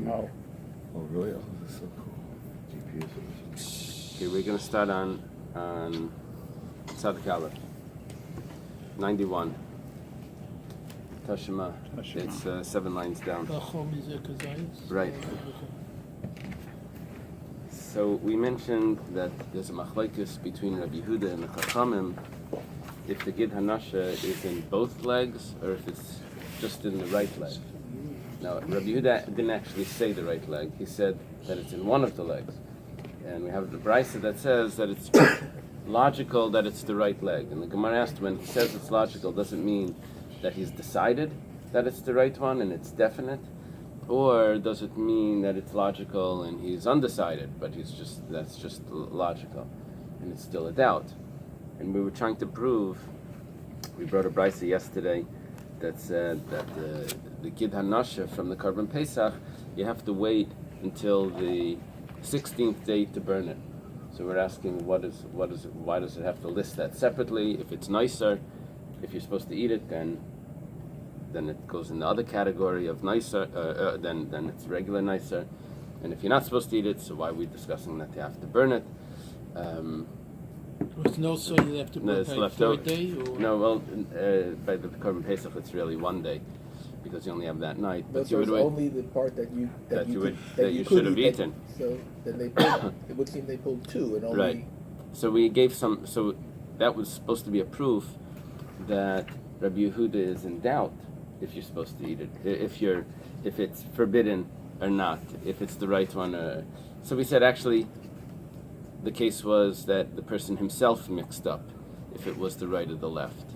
Wow. Oh, really? Oh, that's so cool. GPS. Okay, we're going to start on Tzaddik Aleph. 91. Tashima. It's 7 lines down. Right. So we mentioned that there's a machlokes between Rabbi Yehuda and the Chachamim if the Gid Hanasha is in both legs or if it's just in the right leg. Now, Rabbi Yehuda didn't actually say the right leg. He said that it's in one of the legs. And we have the Bais that says that it's logical that it's the right leg. And the Gemara asked, when he says it's logical, does it mean that he's decided that it's the right one and it's definite? Or does it mean that it's logical and he's undecided, but that's just logical, and it's still a doubt? And we were trying to prove, we brought a Bais yesterday that said that the Gid Hanasha from the Korban Pesach, you have to wait until the 16th day to burn it. So we're asking, why does it have to list that separately? If it's nicer, if you're supposed to eat it, then it goes in the other category of nicer, then it's regular nicer. And if you're not supposed to eat it, so why are we discussing that you have to burn it? There's no so you have to burn it third day? Or? No, well, by the Korban Pesach, it's really one day, because you only have that night. But so it's only the part that you should have eaten. So then they pulled, it would seem they pulled two and only. Right. So we gave some. So that was supposed to be a proof that Rabbi Yehuda is in doubt if you're supposed to eat it, if it's forbidden or not, if it's the right one. So we said actually, the case was that the person himself mixed up if it was the right or the left.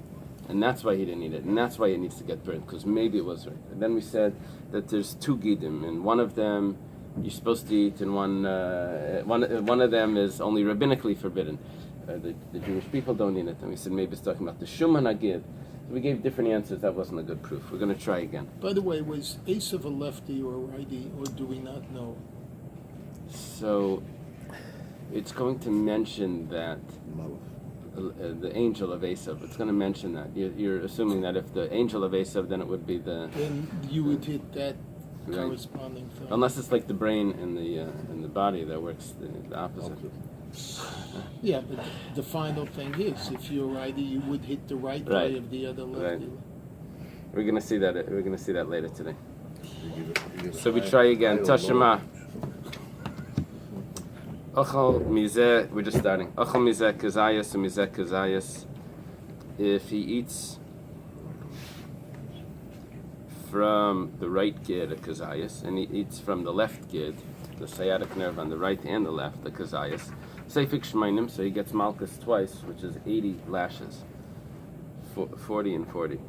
And that's why he didn't eat it. And that's why it needs to get burnt, because maybe it was right. And then we said that there's two gidim, and one of them you're supposed to eat, and one of them is only rabbinically forbidden. The Jewish people don't eat it. And we said maybe it's talking about the Shuman Agid. So we gave different answers. That wasn't a good proof. We're going to try again. By the way, was Esav a lefty or a righty, or do we not know? So it's going to mention that the angel of Esav. It's going to mention that. You're assuming that if the angel of Esav, then it would be the. Then you would hit that right. Corresponding thing. Unless it's like the brain in the body that works the opposite. Yeah, but the final thing is, if you're righty, you would hit the right eye of the other lefty. Right. We're going to see that. We're going to see that later today. So we try again. Tashima. Ochel mizeh. We're just starting. Ochel mizeh kazayas and mizeh kazayas. If he eats from the right gid, a kazayas, and he eats from the left gid, the sciatic nerve on the right and the left, the kazayas. Seifik shmainim, so he gets malchus twice, which is 80 lashes, 40 and 40.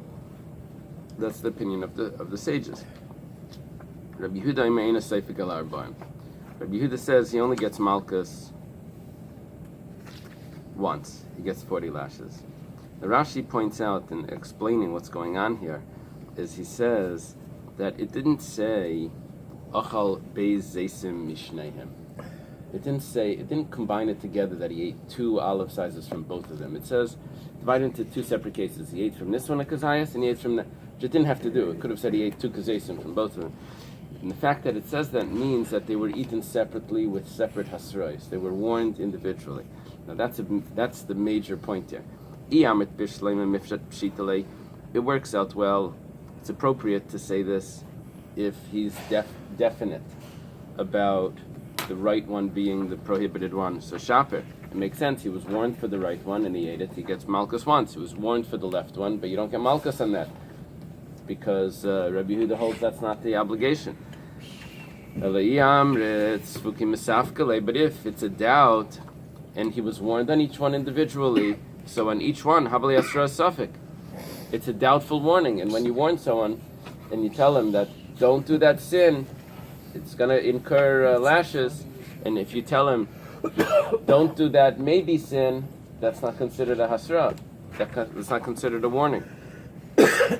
That's the opinion of the sages. Rabbi Yehuda imeina seifik al arba'im. Rabbi Yehuda says he only gets malchus once. He gets 40 lashes. The Rashi points out in explaining what's going on here, is he says that it didn't say achal beis zeisim mishnehem. It didn't combine it together that he ate 2 olive sizes from both of them. It says, divide into 2 separate cases. He ate from this one a kazayas, and he ate from that. Which it didn't have to do. It could have said he ate 2 kazasim from both of them. And the fact that it says that means that they were eaten separately with separate hasrois. They were warned individually. Now that's the major point here. It works out well. It's appropriate to say this if he's definite about the right one being the prohibited one. So shaper, it makes sense. He was warned for the right one and he ate it. He gets malchus once. He was warned for the left one, but you don't get malchus on that because Rabbi Yehuda holds that's not the obligation. But if it's a doubt and he was warned on each one individually, so on each one, habali asra safek, it's a doubtful warning. And when you warn someone and you tell him that don't do that sin, it's going to incur lashes. And if you tell him, don't do that maybe sin, that's not considered a hasra. That's not considered a warning. And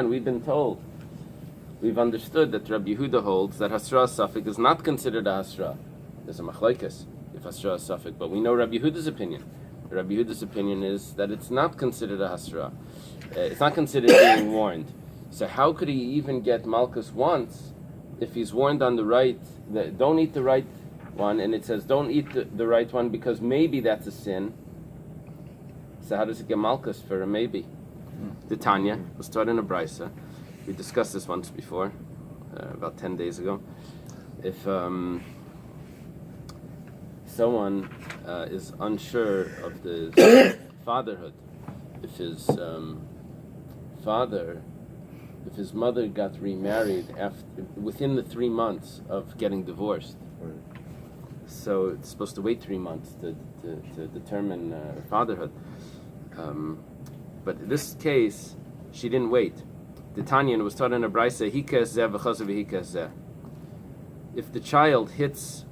we've been told, we've understood that Rabbi Yehuda holds that hasra safek is not considered a hasra. There's a machlokes if hasra safek, but we know Rabbi Yehuda's opinion. Rabbi Yehuda's opinion is that it's not considered a hasra. It's not considered being warned. So how could he even get malchus once if he's warned on the right, don't eat the right one, and it says don't eat the right one because maybe that's a sin. So how does it get malchus for a maybe? The Tanya was taught in a brisa. We discussed this once before, about 10 days ago. If someone is unsure of the fatherhood, if his if his mother got remarried within the 3 months of getting divorced, so it's supposed to wait 3 months to determine fatherhood. But in this case, she didn't wait. The Tanya was taught in a brisa, if the child hits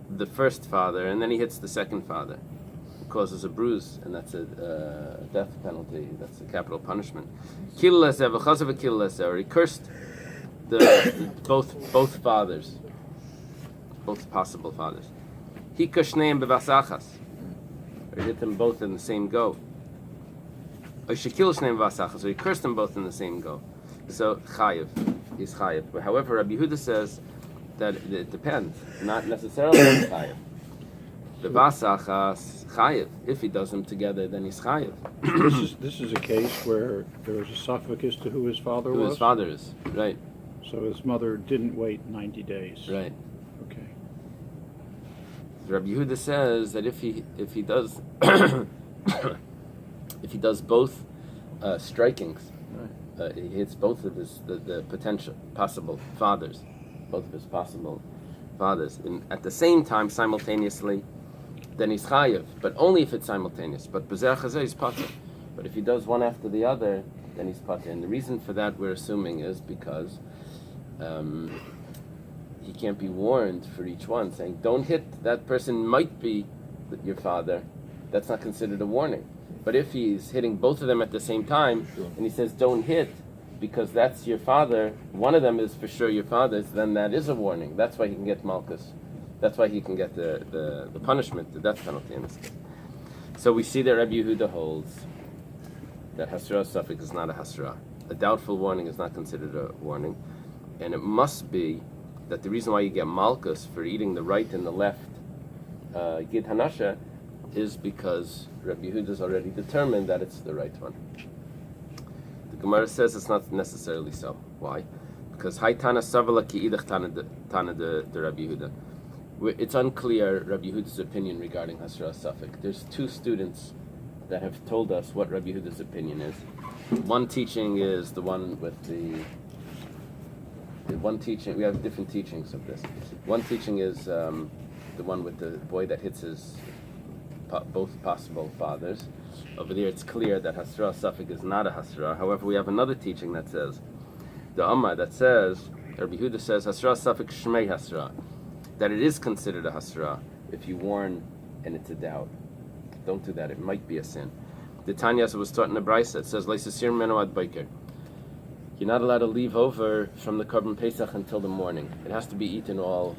the first father and then he hits the second father, it causes a bruise, and that's a death penalty. That's a capital punishment. Or he cursed both fathers, both possible fathers. Or he hit them both in the same go. Or he cursed them both in the same go. So chayiv, he's chayiv. But however, Rabbi Yehuda says that it depends, not necessarily on chayiv. The vasachas chayiv. If he does them together, then he's chayiv. This is a case where there was a suffix as to who his father was? Who his father is, right. So his mother didn't wait 90 days. Right. Okay. Rabbi Yehuda says that if he does if he does both strikings, he hits both of his the potential possible fathers, both of his possible fathers, and at the same time simultaneously, then he's chayiv, but only if it's simultaneous. But b'zeh chazeh he's pater. But if he does one after the other, then he's pater. And the reason for that, we're assuming, is because he can't be warned for each one, saying, don't hit, that person might be your father. That's not considered a warning. But if he's hitting both of them at the same time, and he says, don't hit, because that's your father, one of them is for sure your father's, then that is a warning. That's why he can get malchus. That's why he can get the punishment, the death penalty in this case. So we see that Rabbi Yehuda holds that hasra suffix is not a hasra. A doubtful warning is not considered a warning. And it must be that the reason why you get malchus for eating the right and the left gid hanasha is because Rabbi Yehuda's already determined that it's the right one. The Gemara says it's not necessarily so. Why? Because Haitana Savala ki idach Tana de Rabbi Yehuda. It's unclear Rabbi Yehuda's opinion regarding Hasra Safek. There's two students that have told us what Rabbi Yehuda's opinion is. One teaching is the one with the one teaching. We have different teachings of this. One teaching is the one with the boy that hits his both possible fathers. Over there, it's clear that Hasra Safek is not a Hasra. However, we have another teaching that says the Amma that says Rabbi Yehuda says Hasra Safek Shmei Hasra, that it is considered a hasra if you warn and it's a doubt. Don't do that, it might be a sin. The Tanya was taught in the Bais, it says Leisasir Meno ad Baiker. You're not allowed to leave over from the Korban Pesach until the morning. It has to be eaten all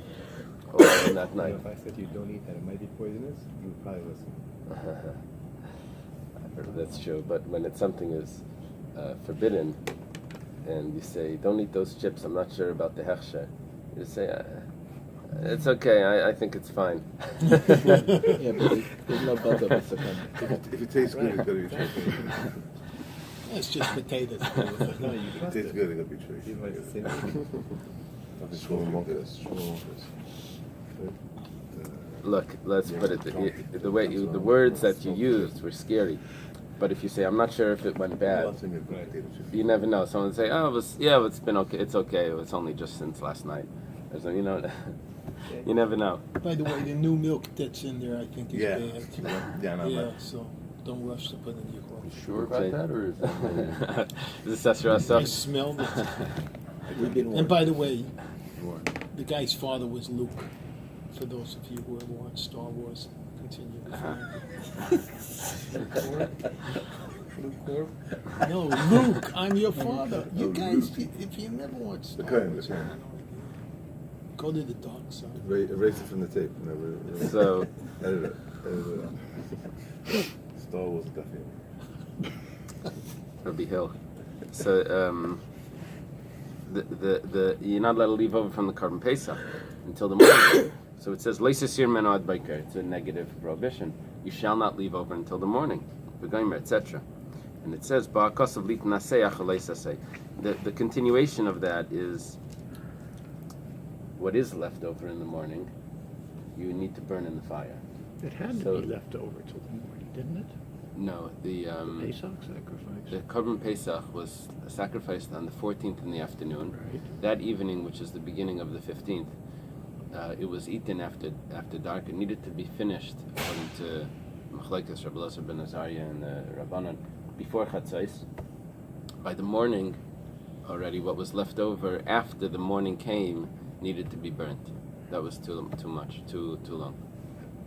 in that night. If I said you don't eat that, it might be poisonous, you would probably listen. That's true, but when it's something is forbidden, and you say, don't eat those chips, I'm not sure about the hechsher, you say, it's okay, I think it's fine. Yeah, but there's no butter. If it tastes good, it's going to be tricky. It's just potatoes. If it tastes good, it's going to be tricky. Look, let's put it the way the words that you used were scary. But if you say, I'm not sure if it went bad, you never know. Someone say, it's been okay. It's okay. It's only just since last night. So, you never know. By the way, the new milk that's in there, I think, is bad. Yeah, so don't rush to put in your coffee. You sure about that, or is Is this Hasra I Safek? smelled it. We've been And by the way, the guy's father was Luke. For those of you who have watched Star Wars, continue. No, Luke, I'm your father. You guys, if you never watched Star Wars, go to the dark side. Erase it from the tape. So, Edit it. Star Wars definitely. Rabbi Hill. So the you're not allowed to leave over from the Korban Pesach until the morning. So it says Leisasir meno ad boker. It's a negative prohibition. You shall not leave over until the morning, etc. And it says ba'akos of lit naseach leisasei. The continuation of that is what is left over in the morning. You need to burn in the fire. It had to be left over till the morning, didn't it? No, the Pesach sacrifice. The Korban Pesach was sacrificed on the 14th in the afternoon. Right. That evening, which is the beginning of the 15th, it was eaten after dark. It needed to be finished, according to Machlekes Rabbi Elazar ben Azariah and the Rabbanan, before Chatzos. By the morning, already what was left over after the morning came needed to be burnt. That was too much, too long.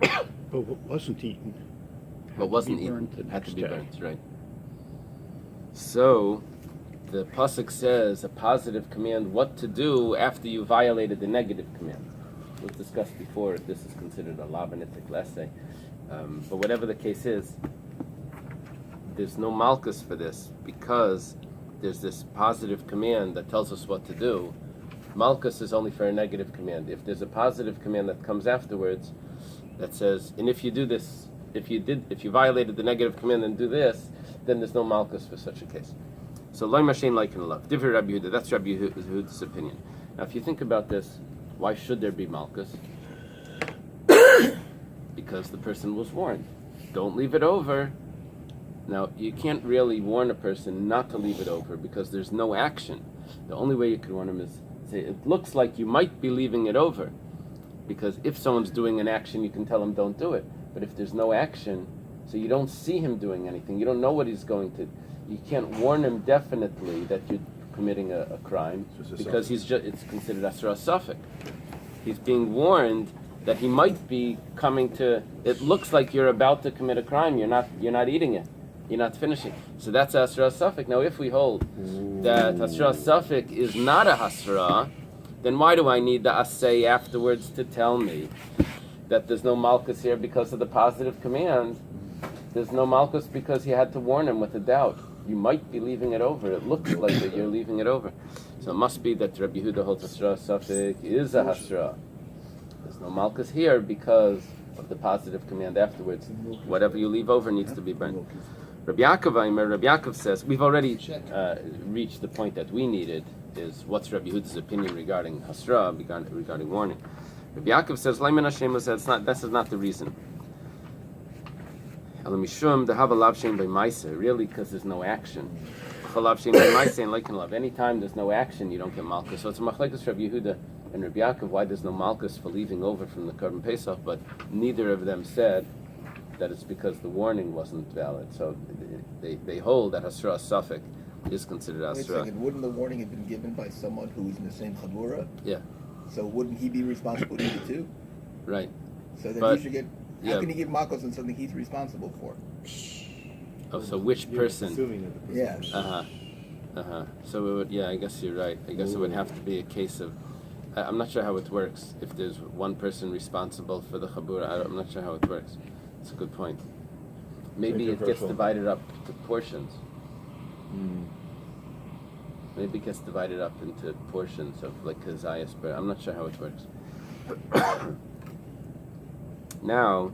But what wasn't eaten What wasn't eaten burnt the had to next be day. burnt, right? So, the pasuk says a positive command what to do after you violated the negative command. It was discussed before if this is considered a labanitic lessay. But whatever the case is, there's no malchus for this because there's this positive command that tells us what to do. Malchus is only for a negative command. If there's a positive command that comes afterwards that says, and if you do this, if you violated the negative command and do this, then there's no malchus for such a case. So loy mashen like in love. Different Rabbi Yehuda. That's Rabbi Yehuda's opinion. Now, if you think about this, why should there be malchus? Because the person was warned. Don't leave it over. Now, you can't really warn a person not to leave it over because there's no action. The only way you can warn him is say, it looks like you might be leaving it over. Because if someone's doing an action, you can tell him don't do it. But if there's no action, so you don't see him doing anything, you don't know what he's going to, you can't warn him definitely that you're committing a crime because it's considered asra safek. He's being warned that he might be coming to, it looks like you're about to commit a crime, you're not eating it. You're not finishing. So that's Hasra Safek. Now, if we hold that Hasra Safek is not a Hasra, then why do I need the Asay afterwards to tell me that there's no Malchus here because of the positive command? There's no Malchus because he had to warn him with a doubt. You might be leaving it over. It looks like that you're leaving it over. So it must be that Rabbi Yehuda holds Hasra Safek is a Hasra. There's no Malchus here because of the positive command afterwards. Whatever you leave over needs to be burned. Rabbi Yaakov says, we've already reached the point that we needed, is what's Rabbi Yehuda's opinion regarding Hasra, regarding warning. Rabbi Yaakov says, Menachem says, this is not the reason. Really, because there's no action. Anytime there's no action, you don't get malchus. So it's a machlekes Rabbi Yehuda and Rabbi Yaakov why there's no malchus for leaving over from the Korban Pesach, but neither of them said that it's because the warning wasn't valid. So they hold that Hasra Safek is considered Wait a Hasra. second, wouldn't the warning have been given by someone who was in the same Chabura? Yeah. So wouldn't he be responsible to it too? Right. So then But- he should get, how can he give Malchus on something he's responsible for? Oh, so which person? Assuming that the person Yeah. So it would, I guess you're right. I guess it would have to be a case of, I'm not sure how it works. If there's one person responsible for the Chabura, I'm not sure how it works. It's a good point. Maybe it gets divided up to portions. Maybe it gets divided up into portions of like Kazayas, but I'm not sure how it works. Now,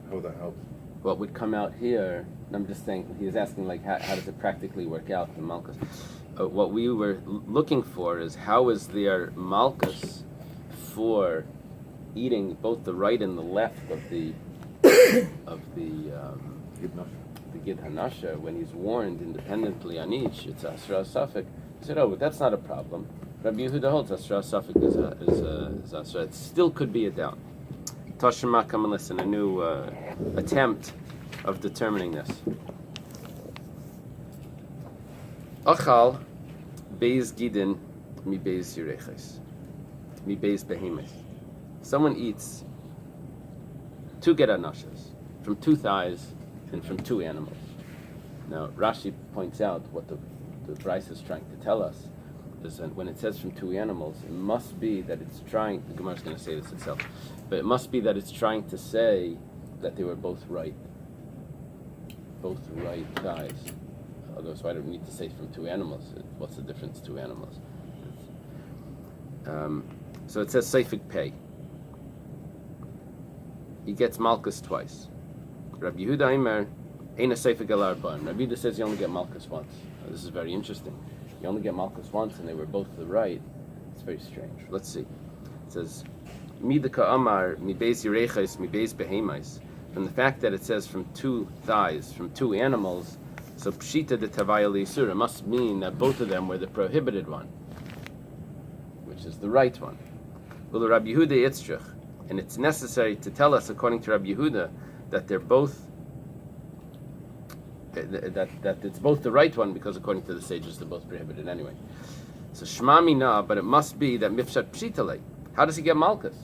how would that help? what would come out here, and I'm just saying, he was asking like how does it practically work out, the Malchus? What we were looking for is how is there Malchus for eating both the right and the left of the Gid Hanasha when he's warned independently on each. It's Asra Safek. He said, but that's not a problem. Rabbi Yehuda holds Asra Safek is Asra. It still could be a doubt. Toshima, come and listen. A new attempt of determining this. Achal Beis Gidin mi Beis Yireches mi Beis Behemoth. Someone eats 2 Gid Hanashas from 2 thighs and from 2 animals. Now, Rashi points out what the Bais is trying to tell us is that when it says from 2 animals, it must be that it's trying, the Gemara is going to say this itself, but it must be that it's trying to say that they were both right thighs. Although, so I don't need to say from two animals. What's the difference, two animals? So it says Seifik Pei. He gets Malchus twice. Rabbi Yehuda Aimer, Eina Seifik El Arba'im. Rabbi Yehuda says you only get Malchus once. This is very interesting. You only get Malchus once, and they were both the right. It's very strange. Let's see. It says, Midaka Amar, Mi Beis Yerechais, Mi Beis Behemais. From the fact that it says from two thighs, from two animals, so Pshita de Tavaya L'Yisura must mean that both of them were the prohibited one, which is the right one. Well, Rabbi Yehuda Yitzchak, and it's necessary to tell us, according to Rabbi Yehuda, that they're both, that it's both the right one, because according to the sages, they're both prohibited anyway. So Shema Mina, but it must be that Mifshat Pshitale. How does he get Malchus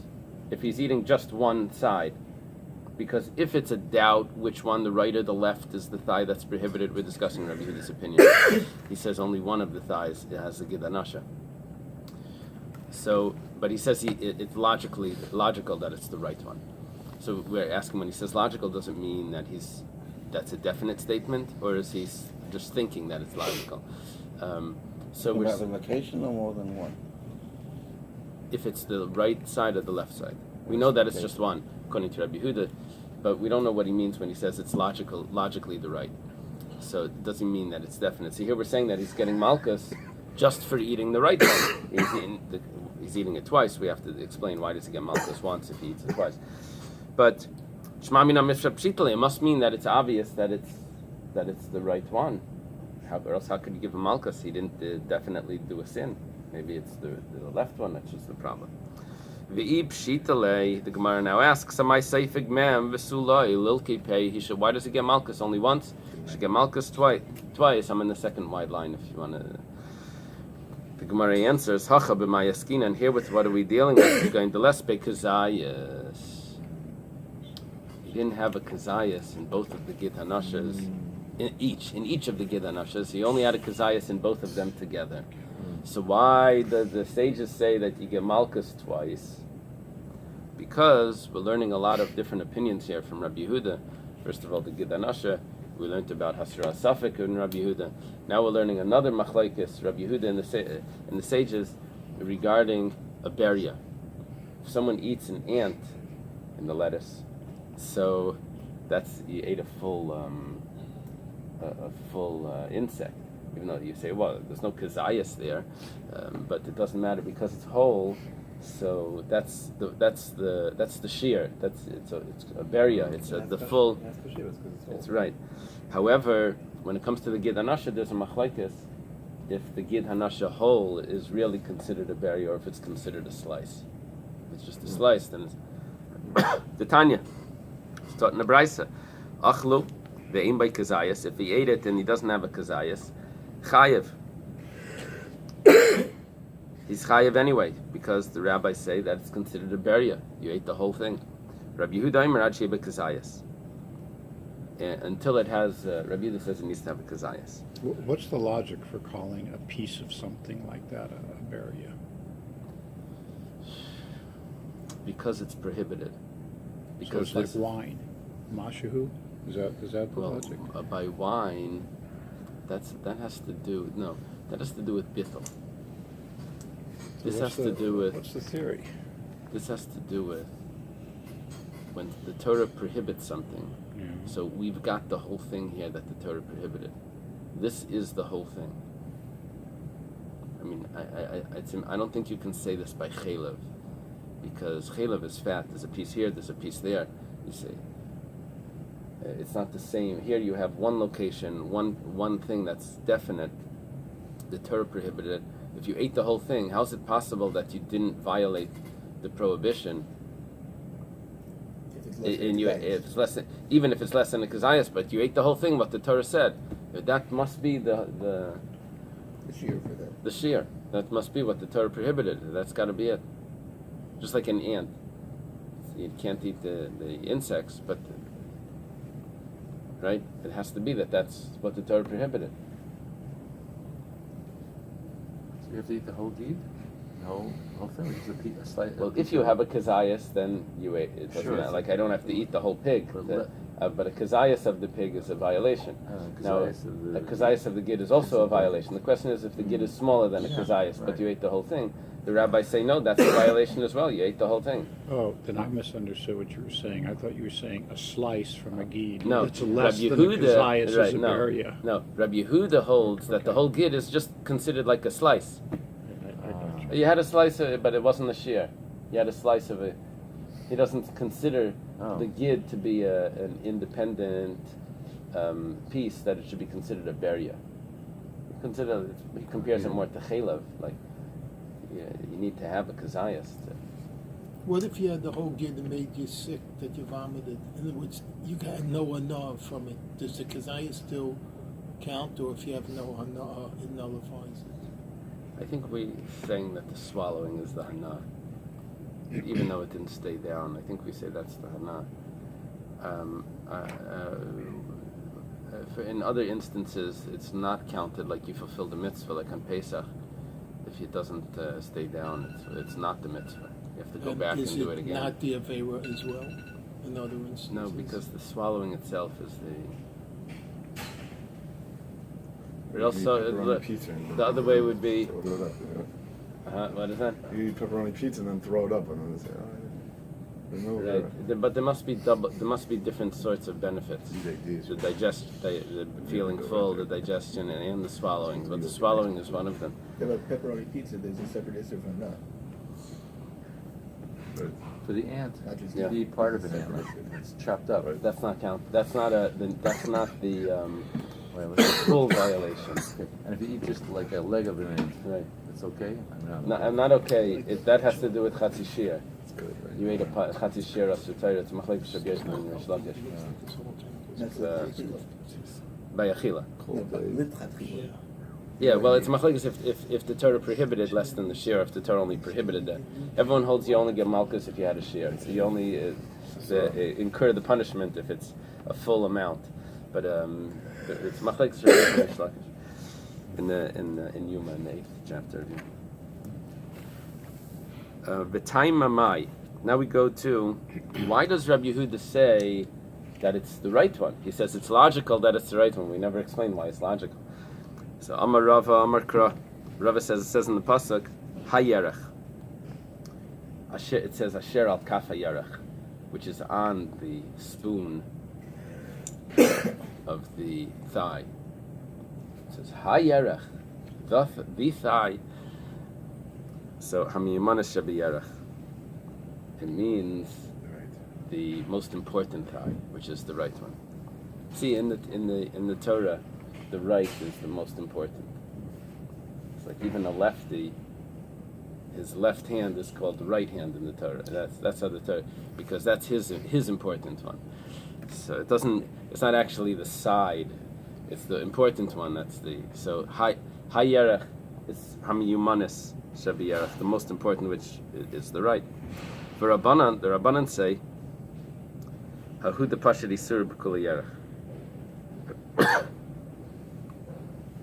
if he's eating just one side? Because if it's a doubt which one, the right or the left, is the thigh that's prohibited, we're discussing Rabbi Yehuda's opinion. He says only one of the thighs has the Gidanasha. So, but he says it's logical that it's the right one. So we're asking, when he says logical, does it mean that that's a definite statement, or is he just thinking that it's logical? So we're have a location or more than one? If it's the right side or the left side. We know that it's just one, according to Rabbi Yehuda, but we don't know what he means when he says it's logically the right. So it doesn't mean that it's definite. So here we're saying that he's getting Malchus just for eating the right one. He's eating it twice. We have to explain why does he get Malchus once if he eats it twice. But Shema Mina Mifshat Pshitale, it must mean that it's obvious that it's the right one. How could you give him Malchus? He didn't definitely do a sin. Maybe it's the left one that's just the problem. V'ib Pshitale, the Gemara now asks, Amai Seifig Mem V'sulai Lilki Pei. Why does he get Malchus only once? He should get Malchus twice. I'm in the second wide line if you want to. The Gemara answers, Hacha b'mayaskina, and here with what are we dealing with? We're going to less kazayas. He didn't have a kazayas in both of the Gid Hanashas. In each of the Gid Hanashas, he only had a kazayas in both of them together. So why do the sages say that you get Malchus twice? Because we're learning a lot of different opinions here from Rabbi Yehuda. First of all, the Gid Hanasha, we learned about Hasra Safek and Rabbi Yehuda. Now we're learning another machlekes, Rabbi Yehuda and the sages, regarding a beria. If someone eats an ant in the lettuce, so you ate a full insect. Even though you say, well, there's no kazayas there, but it doesn't matter because it's whole. So that's the shear. It's a beria. It's the full. It's right. However, when it comes to the Gid Hanasha, there's a machlekes if the Gid Hanasha whole is really considered a beria or if it's considered a slice. If it's just a slice, then it's the Tanya. It's taught in the Braisa. Achlu ve'im by kazayas. If he ate it and he doesn't have a kazayas, chayev. He's chayev anyway, because the rabbis say that it's considered a beria. You ate the whole thing. Rabbi Yehuda Aimer ad sheba kazayas. Until it has, Rabbi Yehuda says it needs to have a kazayas. What's the logic for calling a piece of something like that a beria? Because it's prohibited. Because so it's like wine. Mashahu? Is that the logic? By wine, that has to do with bittul. This has to do with. What's the theory? This has to do with when the Torah prohibits something. Yeah. So we've got the whole thing here that the Torah prohibited. This is the whole thing. I mean, I don't think you can say this by chaylev, because chaylev is fat. There's a piece here, there's a piece there. You see, it's not the same. Here you have one location, one thing that's definite. The Torah prohibited it. If you ate the whole thing, how is it possible that you didn't violate the prohibition? If it's less than, even if it's less than a kazayas, but you ate the whole thing, what the Torah said, that must be the shear for that. The shear. That must be what the Torah prohibited. That's got to be it. Just like an ant, you can't eat the insects, but right, it has to be that's what the Torah prohibited. So you have to eat the whole deed. whole thing. Just a slight. Well, if you have a kazayas, then you ate it. Doesn't Sure. matter. Like I don't have to eat the whole pig. But a kazayas of the pig is a violation. Now, a kazayas of the gid is also a violation. The question is if the gid is smaller than a kazayas, but you ate the whole thing. The rabbis say no, that's a violation as well. You ate the whole thing. Oh, then I misunderstood what you were saying. I thought you were saying a slice from a gid. No, It's less Rabbi than a Yehuda, kazayas is right, a no, beria. no. Rabbi Yehuda holds that the whole gid is just considered like a slice. You had a slice of it, but it wasn't a shear. You had a slice of it. He doesn't consider the gid to be an independent piece that it should be considered a beria. He compares it more to chelav, like you need to have a kazayas. What if you had the whole gid and made you sick that you vomited? In other words, you got no hana from it. Does the kazaya still count, or if you have no hana, it nullifies it? I think we're saying that the swallowing is the hana, even though it didn't stay down. I think we say that's the hana. In other instances, it's not counted like you fulfilled the mitzvah, like on Pesach. If it doesn't stay down, it's not the mitzvah. You have to go back and do it again. Is it not the avera as well? In other instances? No, because the swallowing itself is the. But also, the other way would be. What is that? You eat pepperoni pizza and then throw it up, and then say, Right. But there must be different sorts of benefits. The feeling full, the digestion, and the swallowing. But the swallowing is one of them. Yeah, but pepperoni pizza, there's a separate issue from that. For the ant, Yeah. be part of an ant, like it's chopped up. Right? That's not count. That's not the full violation. And if you eat just like a leg of an ant, Right. it's okay. No, I'm not okay. That has to do with chatzi shir. It's good, right? You ate a chatzi shir of sutayr. It's machlek shabiyesh and Rish Lakish. That's By achila. Yeah. Yeah, well, it's machlekes if the Torah prohibited less than the shir, if the Torah only prohibited that. Everyone holds you only get malchus if you had a shir. So you only incur the punishment if it's a full amount. But it's machlekes in Yuma in the 8th chapter. V'taima mai. Now we go to why does Rabbi Yehuda say that it's the right one? He says it's logical that it's the right one. We never explain why it's logical. So Amar Rava, Amar Kra. Rava says in the pasuk Hayerech. It says Asher al kaf hayerech, which is on the spoon of the thigh. It says Hayerech, the thigh. So Hamiyamana Shabiyerech. It means the most important thigh, which is the right one. See, in the Torah, the right is the most important. It's like even a lefty, his left hand is called the right hand in the Torah. That's how the Torah, because that's his important one. So it's not actually the side, it's the important one. So Hayerech is Hamiyumanis Shabiyerech, the most important, which is the right. For Rabbanan, the Rabbanan say Hahu de Pashad Isur B'Kul Hayerech.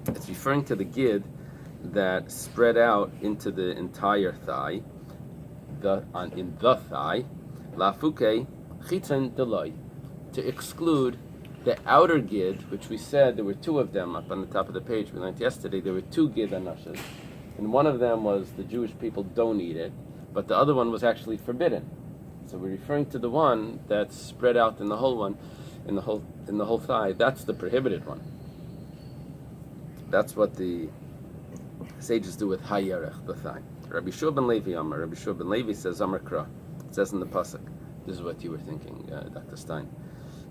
It's referring to the gid that spread out into the entire thigh, in the thigh, lafuke chitzon deloi, to exclude the outer gid, which we said there were two of them up on the top of the page. We learned yesterday there were two gid anashas, and one of them was the Jewish people don't eat it, but the other one was actually forbidden. So we're referring to the one that's spread out in the whole one, in the whole thigh. That's the prohibited one. That's what the sages do with Hayerech, the thigh. Rabbi Shua ben Levi Amar. Rabbi Shua ben Levi says Amar Kra. It says in the pasuk. This is what you were thinking, Dr. Stein.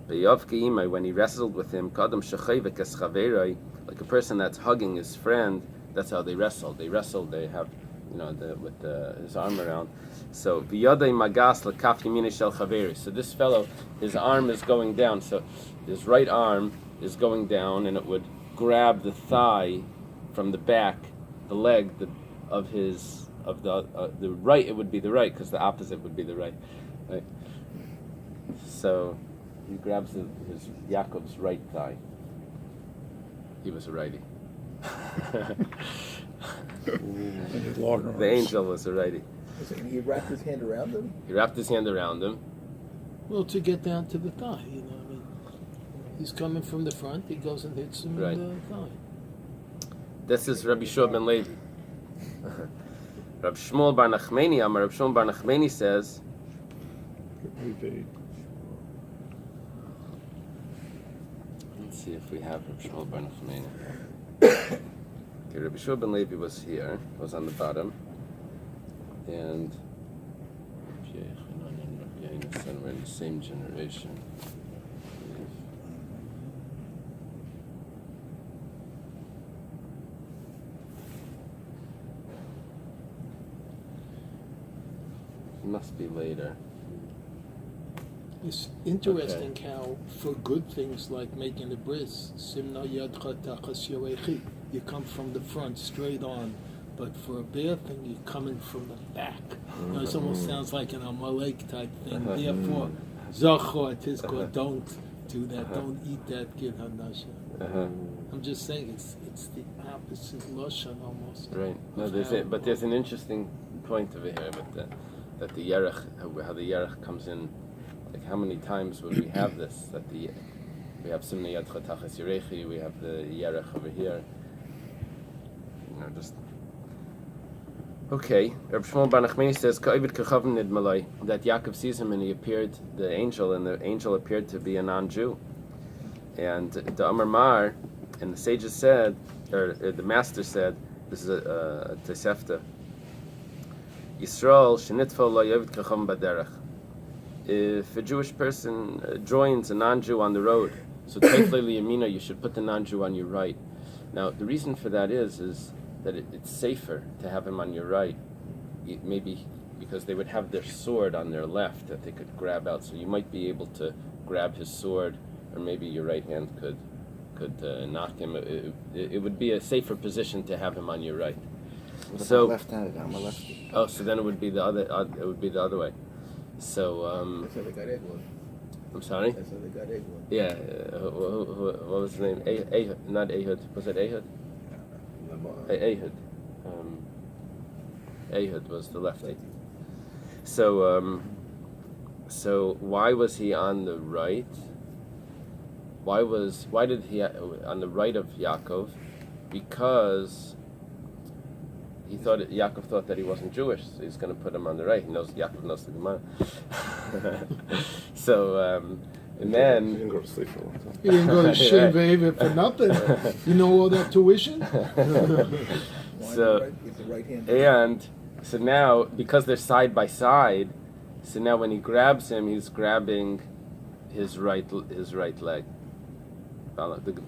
When he wrestled with him, like a person that's hugging his friend, that's how they wrestle. They have, with his arm around. So So this fellow, his arm is going down. So his right arm is going down, and it would grab the thigh from the back, the leg of the right. It would be the right because the opposite would be the right. So he grabs his Yaakov's right thigh. He was a righty. And his long arms. The angel was a righty. And he wrapped his hand around him? He wrapped his hand around him. Well, to get down to the thigh, I mean, he's coming from the front, he goes and hits him Right. in the thigh. This is Rabbi Shua ben Levi. Rabbi Shmuel bar Nachmani, Amar Rabbi Shmuel bar Nachmani says, let's see if we have Rabbi Shmuel bar Nachmani. Okay, Rabbi Shua ben Levi was here, was on the bottom, and Rabbi Yochanan and Rabbi Yonasan were in the same generation. I believe. It must be later. It's interesting how, for good things like making a bris, simna yadcha tachas yorechi, you come from the front straight on, but for a bad thing, you're coming from the back. You know, it almost sounds like an Amalek type thing. Therefore, zachor tizkor, don't do that. Don't eat that gid hanasha. I'm just saying it's the opposite lashon almost. Right. No, there's an interesting point over here, that the yerech, how the yerech comes in. Like, how many times would we have this? We have Simnei Yad Chatachas Yerechi, we have the Yerech over here. You know, just... Okay, Rabbi Shmuel bar Nachmani says, Ka'ibit kechavim nidmalai, that Yaakov sees him and he appeared, the angel appeared to be a non-Jew. And the Amar Mar, and the sages said, or the master said, this is a Tosefta, Yisrael shenitfal lo yevit kechavim baderech. If a Jewish person joins a non-Jew on the road, so Teiflei Yamina, you should put the non-Jew on your right. Now, the reason for that is that it's safer to have him on your right, maybe because they would have their sword on their left that they could grab out, so you might be able to grab his sword, or maybe your right hand could knock him. It would be a safer position to have him on your right. So left-handed, I'm a lefty. Oh, so then it would be the other. It would be the other way. So That's how they got Eglon. I'm sorry. That's how they got Eglon. Yeah. What was his name? Ehud. Not Ehud. Was it Ehud? Ehud. Ehud was the lefty. So why was he on the right? Why did he on the right of Yaakov? Because Yaakov thought that he wasn't Jewish, so he's going to put him on the right. Yaakov knows the Gemara. So, and then... He didn't go to sleep for a long time. You didn't go to Shin Ve'evet for nothing. You know all that tuition? So, It's the right hand. and so now, because they're side by side, so now when he grabs him, he's grabbing his right leg. The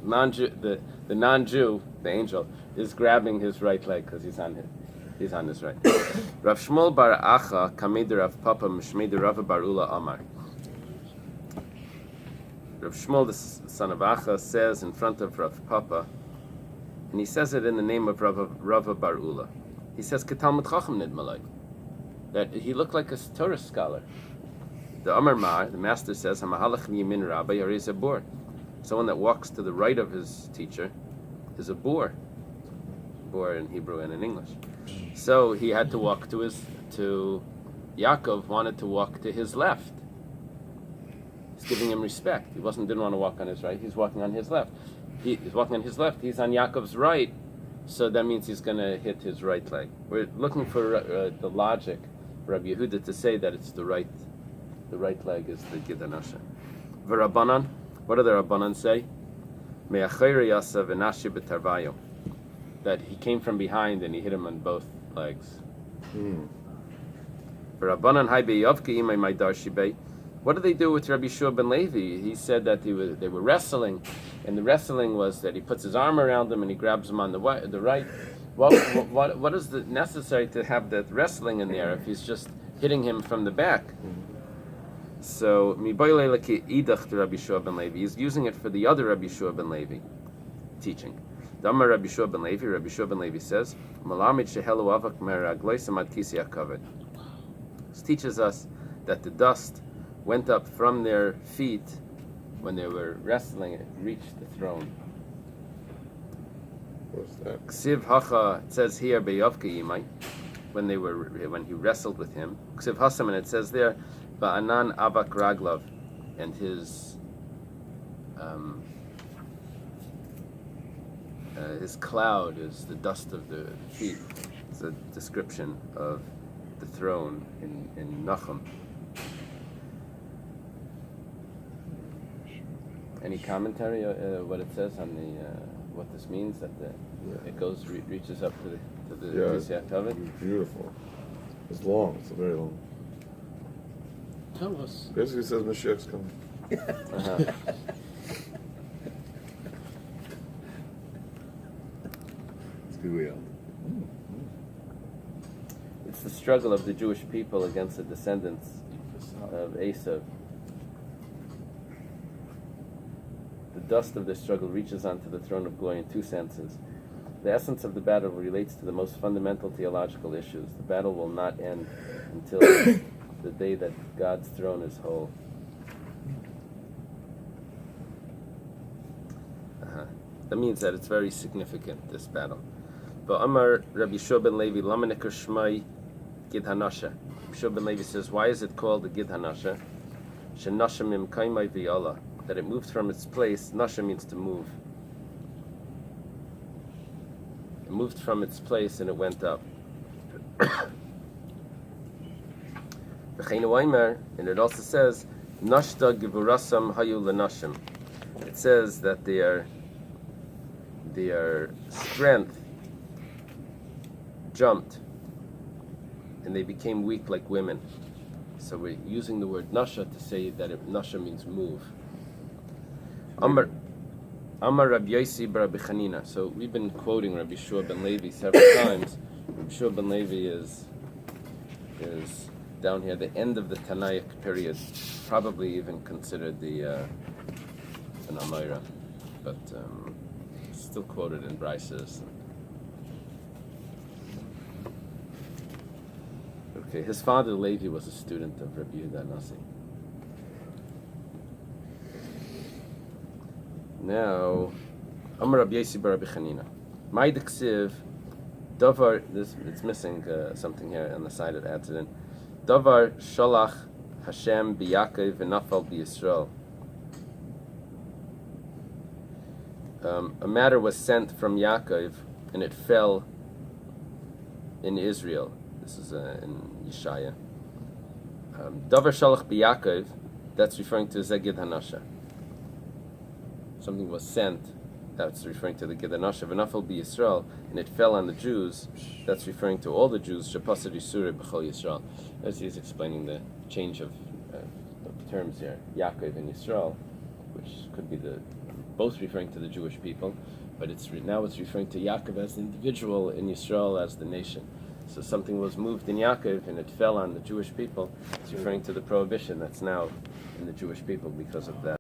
non-Jew, the angel, is grabbing his right leg because he's on his right. Rav Shmuel bar Acha kamed Rav Papa mishmei Rav bar Ula Amar. Rav Shmuel, the son of Acha, says in front of Rav Papa, and he says it in the name of Rav bar Ula. He says Ketalmud Chacham nidmalai, that he looked like a Torah scholar. The Amar Mar, the master says, Hamahalach Yamin Rabbi Yariz a bor. Someone that walks to the right of his teacher is a bor. Bor in Hebrew and in English. So he had to walk to Yaakov wanted to walk to his left. He's giving him respect. He didn't want to walk on his right. He's walking on his left. He's walking on his left. He's on Yaakov's right. So that means he's going to hit his right leg. We're looking for the logic for Rabbi Yehuda to say that it's the right leg is the Gidanasha. V'Rabbanan, what do the Rabbanan say? Me'achayre yasav v'nashi b'tarvayo, that he came from behind and he hit him on both legs. V'Rabbanan hay be'yavke imay maydar shibei. What did they do with Rabbi Shua ben Levi? He said that they were wrestling, and the wrestling was that he puts his arm around him and he grabs him on the right. What is necessary to have that wrestling in there if he's just hitting him from the back? So, idach to Rabbi Shua ben Levi. He's using it for the other Rabbi Shua ben Levi teaching. Damar Rabbi Shua ben Levi says, Malamid shehelu avak meragloisam ad kisi hakavod. This teaches us that the dust went up from their feet when they were wrestling, it reached the throne. What's that? Ksiv hacha, it says here beyovka yimai, when he wrestled with him. Ksiv hasam, and it says there, ba'anan avak raglav, and his cloud is the dust of the feet. It's a description of the throne in Menachem. Any commentary what it says on the what this means, that it goes reaches up to the Tisiyat Tavet? Beautiful. It's long. It's very long. Tell us. Basically, it says Mashiach's coming. Uh-huh. It's good way out. It's the struggle of the Jewish people against the descendants of Esav. The dust of the struggle reaches onto the throne of glory in two senses. The essence of the battle relates to the most fundamental theological issues. The battle will not end until the day that God's throne is whole. That means that it's very significant, this battle. But Amar Rabbi Shua ben Levi, Lama Nekar Shmai Gid Hanasha. Rabbi Shua ben Levi says, why is it called the Gid Hanasha? Shenasha mim kaimai v'yala. That it moved from its place. Nasha means to move. It moved from its place and it went up. And it also says, Nashta givurasam hayu lenashim. It says that their strength jumped and they became weak like women. So we're using the word nasha to say that nasha means move. Amar Rabbi Yosi bar Rabbi Chanina. So we've been quoting Rabbi Shua ben Levi several times. Rabbi Shua ben Levi is down here, the end of the Tanaic period, probably even considered an Amayra, but still quoted in Bais. Okay, his father Levi was a student of Rabbi Yehuda Nasi. Now, Amar Rabbi Yosi bar Rabbi Chanina. My diksiv, davar. It's missing something here on the side. It adds it in. Davar shalach Hashem b'Yaakov v'nafal b'Yisrael. A matter was sent from Yaakov and it fell in Israel. This is in Yeshaya. Davar shalach b'Yaakov. That's referring to Zegid Hanasha. Something was sent, that's referring to the Gid Hanasha, v'nafal b'Yisrael, and it fell on the Jews, that's referring to all the Jews, shepasad Yisuri b'chol Yisrael. As he's explaining the change of terms here, Yaakov and Yisrael, which could be both referring to the Jewish people, but now it's referring to Yaakov as the individual and Yisrael as the nation. So something was moved in Yaakov and it fell on the Jewish people, it's referring to the prohibition that's now in the Jewish people because of that.